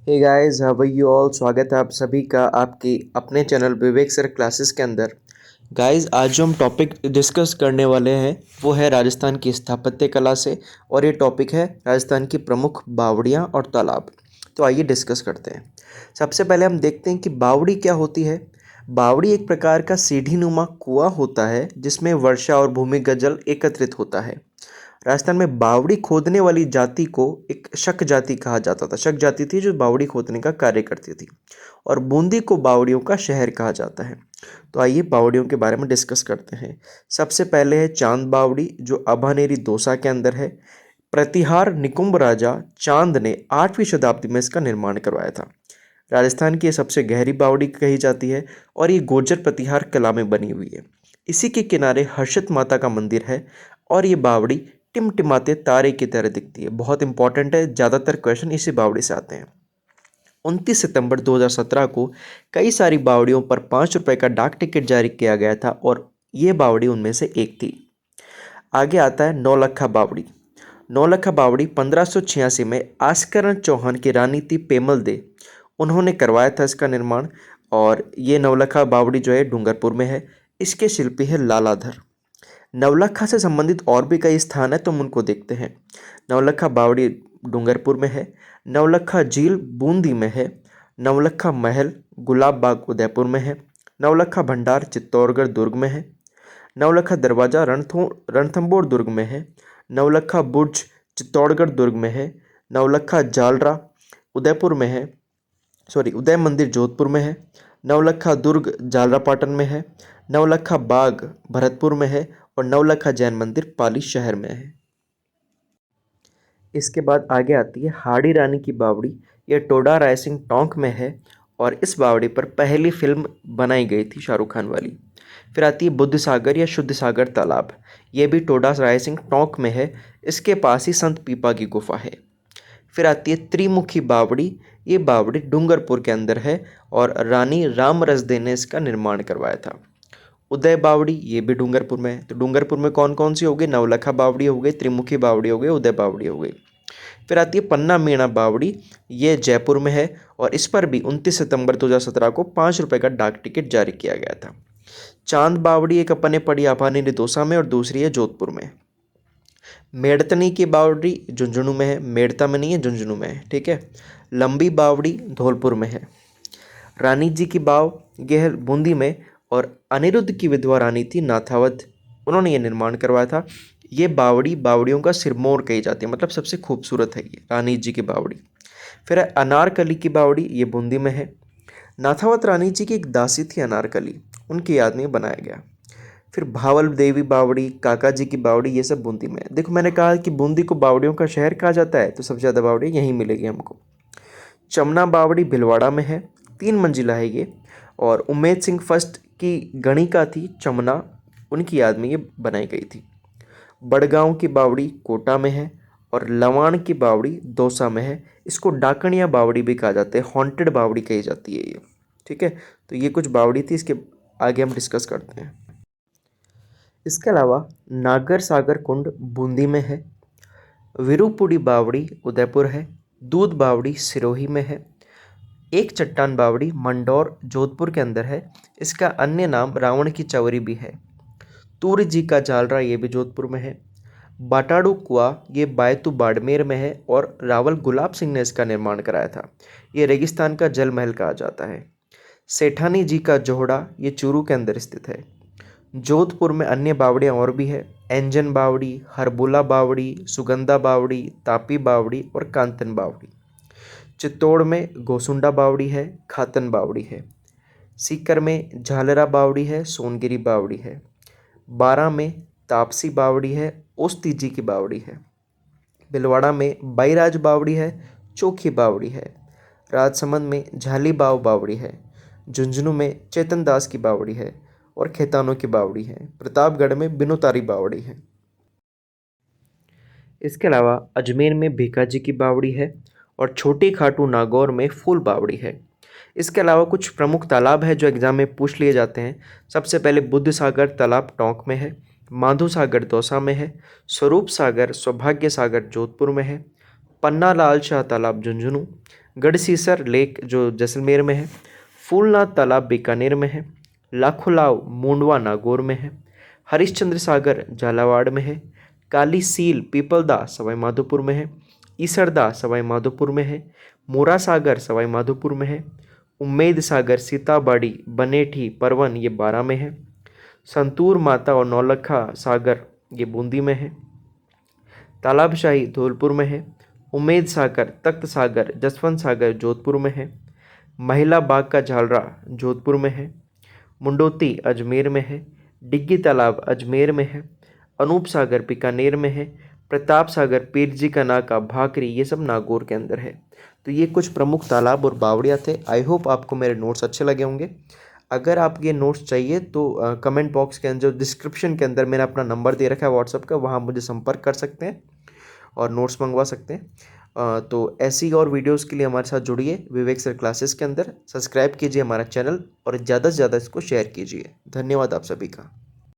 Hey guys, how are you all. स्वागत है आप सभी का आपके अपने चैनल विवेक सर क्लासेस के अंदर। गाइस, आज जो हम टॉपिक डिस्कस करने वाले हैं वो है राजस्थान की स्थापत्य कला से, और ये टॉपिक है राजस्थान की प्रमुख बावड़ियाँ और तालाब। तो आइए डिस्कस करते हैं। सबसे पहले हम देखते हैं कि बावड़ी क्या होती है। बावड़ी एक प्रकार का सीढ़ी नुमा कुआं होता है जिसमें वर्षा और भूमिगत जल एकत्रित होता है। राजस्थान में बावड़ी खोदने वाली जाति को एक शक जाति कहा जाता था। शक जाति थी जो बावड़ी खोदने का कार्य करती थी, और बूंदी को बावड़ियों का शहर कहा जाता है। तो आइए बावड़ियों के बारे में डिस्कस करते हैं। सबसे पहले है चांद बावड़ी, जो अभानेरी दौसा के अंदर है। प्रतिहार निकुंभ राजा चांद ने 8वीं शताब्दी में इसका निर्माण करवाया था। राजस्थान की ये सबसे गहरी बावड़ी कही जाती है, और ये गोजर प्रतिहार कला में बनी हुई है। इसी के किनारे हर्षित माता का मंदिर है, और ये बावड़ी टिमटिमाते तारे की तरह दिखती है। बहुत इंपॉर्टेंट है, ज़्यादातर क्वेश्चन इसी बावड़ी से आते हैं। 29 सितंबर 2017 को कई सारी बावड़ियों पर 5 रुपए का डाक टिकट जारी किया गया था, और ये बावड़ी उनमें से एक थी। आगे आता है नौलखा बावड़ी। नौलखा बावड़ी 1586 में आस्करण चौहान की रानी थी पेमल दे, उन्होंने करवाया था इसका निर्माण। और ये नवलखा बावड़ी जो है डूंगरपुर में है। इसके शिल्पी है लालाधर। नवलखा से संबंधित और भी कई स्थान है, तो हम उनको देखते हैं। नवलखा बावड़ी डूंगरपुर में है। नवलखा झील बूंदी में है। नवलखा महल गुलाब बाग उदयपुर में है। नवलखा भंडार चित्तौड़गढ़ दुर्ग में है। नवलखा दरवाजा रणथंभौर दुर्ग में है। नवलखा बुर्ज चित्तौड़गढ़ दुर्ग में है। नवलखा जालरा उदयपुर में है। उदय मंदिर जोधपुर में है। नवलखा दुर्ग झालरापाटन में है। नवलखा बाग भरतपुर में है। और नवलखा जैन मंदिर पाली शहर में है। इसके बाद आगे आती है हाड़ी रानी की बावड़ी। यह टोडा रायसिंह टोंक में है, और इस बावड़ी पर पहली फिल्म बनाई गई थी शाहरुख खान वाली। फिर आती है बुद्ध सागर या शुद्ध सागर तालाब। यह भी टोडा रायसिंह टोंक में है। इसके पास ही संत पीपा की गुफा है। फिर आती है त्रिमुखी बावड़ी। ये बावड़ी डूंगरपुर के अंदर है, और रानी रामरसदे ने इसका निर्माण करवाया था। उदय बावड़ी, ये भी डूंगरपुर में है। तो डूंगरपुर में कौन कौन सी हो गई? नवलखा बावड़ी हो गई, त्रिमुखी बावड़ी हो गई, उदय बावड़ी हो गई। फिर आती है पन्ना मीणा बावड़ी। ये जयपुर में है, और इस पर भी 29 सितंबर 2017 को 5 रुपए का डाक टिकट जारी किया गया था। चांद बावड़ी एक अपन ने पढ़ी आभानी रिदोसा में, और दूसरी है जोधपुर में। मेड़तनी की बावड़ी झुंझुनू में है। मेड़ता में नहीं है, झुंझुनू में है। ठीक है। लंबी बावड़ी धौलपुर में है। रानी जी की बाव यह है बूंदी में, और अनिरुद्ध की विधवा रानी थी नाथावत, उन्होंने ये निर्माण करवाया था। ये बावड़ी बावड़ियों का सिरमौर कही जाती है, मतलब सबसे खूबसूरत है ये रानी जी की बावड़ी। फिर है अनारकली की बावड़ी, ये बूंदी में है। नाथावत रानी जी की एक दासी थी अनारकली, उनकी याद में बनाया गया। फिर भावल देवी बावड़ी, काका जी की बावड़ी, ये सब बूंदी में है। देखो, मैंने कहा कि बूंदी को बावड़ियों का शहर कहा जाता है, तो सबसे ज़्यादा बावड़ी यहीं मिलेगी हमको। चमना बावड़ी भिलवाड़ा में है। 3 मंजिला है ये, और उम्मेद सिंह फर्स्ट की गणिका थी चमना, उनकी याद में ये बनाई गई थी। बड़गांव की बावड़ी कोटा में है, और लवाण की बावड़ी दौसा में है। इसको डाकणिया बावड़ी भी कहा जाता है, हॉन्टेड बावड़ी कही जाती है ये। ठीक है। तो ये कुछ बावड़ी थी, इसके आगे हम डिस्कस करते हैं। इसके अलावा नागर सागर कुंड बूंदी में है। विरुपुड़ी बावड़ी उदयपुर है। दूध बावड़ी सिरोही में है। एक चट्टान बावड़ी मंडौर जोधपुर के अंदर है। इसका अन्य नाम रावण की चवरी भी है। तूर्य जी का जालरा, ये भी जोधपुर में है। बाटाड़ू कुआ, ये बायतू बाड़मेर में है, और रावल गुलाब सिंह ने इसका निर्माण कराया था। ये रेगिस्तान का जल महल कहा जाता है। सेठानी जी का जोहड़ा, ये चूरू के अंदर स्थित है। जोधपुर में अन्य बावड़ियाँ और भी है। एंजन बावड़ी, हरबुला बावड़ी, सुगंधा बावड़ी, तापी बावड़ी और कांतन बावड़ी। चित्तौड़ में गोसुंडा बावड़ी है, खातन बावड़ी है। सीकर में झालरा बावड़ी है, सोनगिरी बावड़ी है। बारां में तापसी बावड़ी है, ओस्ती जी की बावड़ी है। भिलवाड़ा में बैराज बावड़ी है, चोखी बावड़ी है। राजसमंद में झाली बाव बावड़ी है। झुंझुनू में चेतन दास की बावड़ी है, और खेतानों की बावड़ी है। प्रतापगढ़ में बिनुतारी बावड़ी है। इसके अलावा अजमेर में भीकाजी की बावड़ी है, और छोटी खाटू नागौर में फूल बावड़ी है। इसके अलावा कुछ प्रमुख तालाब है जो एग्जाम में पूछ लिए जाते हैं। सबसे पहले बुद्ध सागर तालाब टोंक में है। माधो सागर दौसा में है। स्वरूप सागर सौभाग्य सागर जोधपुर में है। पन्ना लाल शाह तालाब झुंझुनू, गढ़सीसर लेक जो जैसलमेर में है, फूलनाथ तालाब बीकानेर में है, लाखों लाव मूंडवा नागौर में है, हरिश्चंद्र सागर झालावाड़ में है, काली सील पीपलदा सवाई माधोपुर में है, ईसरदा सवाई माधोपुर में है, मोरा सागर सवाई माधोपुर में है, उम्मेद सागर सीताबाड़ी बनेठी परवन ये बारां में है, संतूर माता और नौलखा सागर ये बूंदी में है, तालाबशाही धौलपुर में है, उम्मेद सागर तख्त सागर जसवंत सागर जोधपुर में है, महिला बाग का झालरा जोधपुर में है, मुंडोती अजमेर में है, डिग्गी तालाब अजमेर में है, अनूप सागर बीकानेर में है, प्रताप सागर पीरजी का नाका भाकरी ये सब नागौर के अंदर है। तो ये कुछ प्रमुख तालाब और बावड़ियाँ थे। आई होप आपको मेरे नोट्स अच्छे लगे होंगे। अगर आप ये नोट्स चाहिए तो कमेंट बॉक्स के अंदर जो डिस्क्रिप्शन के अंदर मैंने अपना नंबर दे रखा है व्हाट्सअप का, वहाँ मुझे संपर्क कर सकते हैं और नोट्स मंगवा सकते हैं। तो ऐसी और वीडियोस के लिए हमारे साथ जुड़िए विवेक सर क्लासेस के अंदर। सब्सक्राइब कीजिए हमारा चैनल और ज़्यादा से ज़्यादा इसको शेयर कीजिए। धन्यवाद आप सभी का।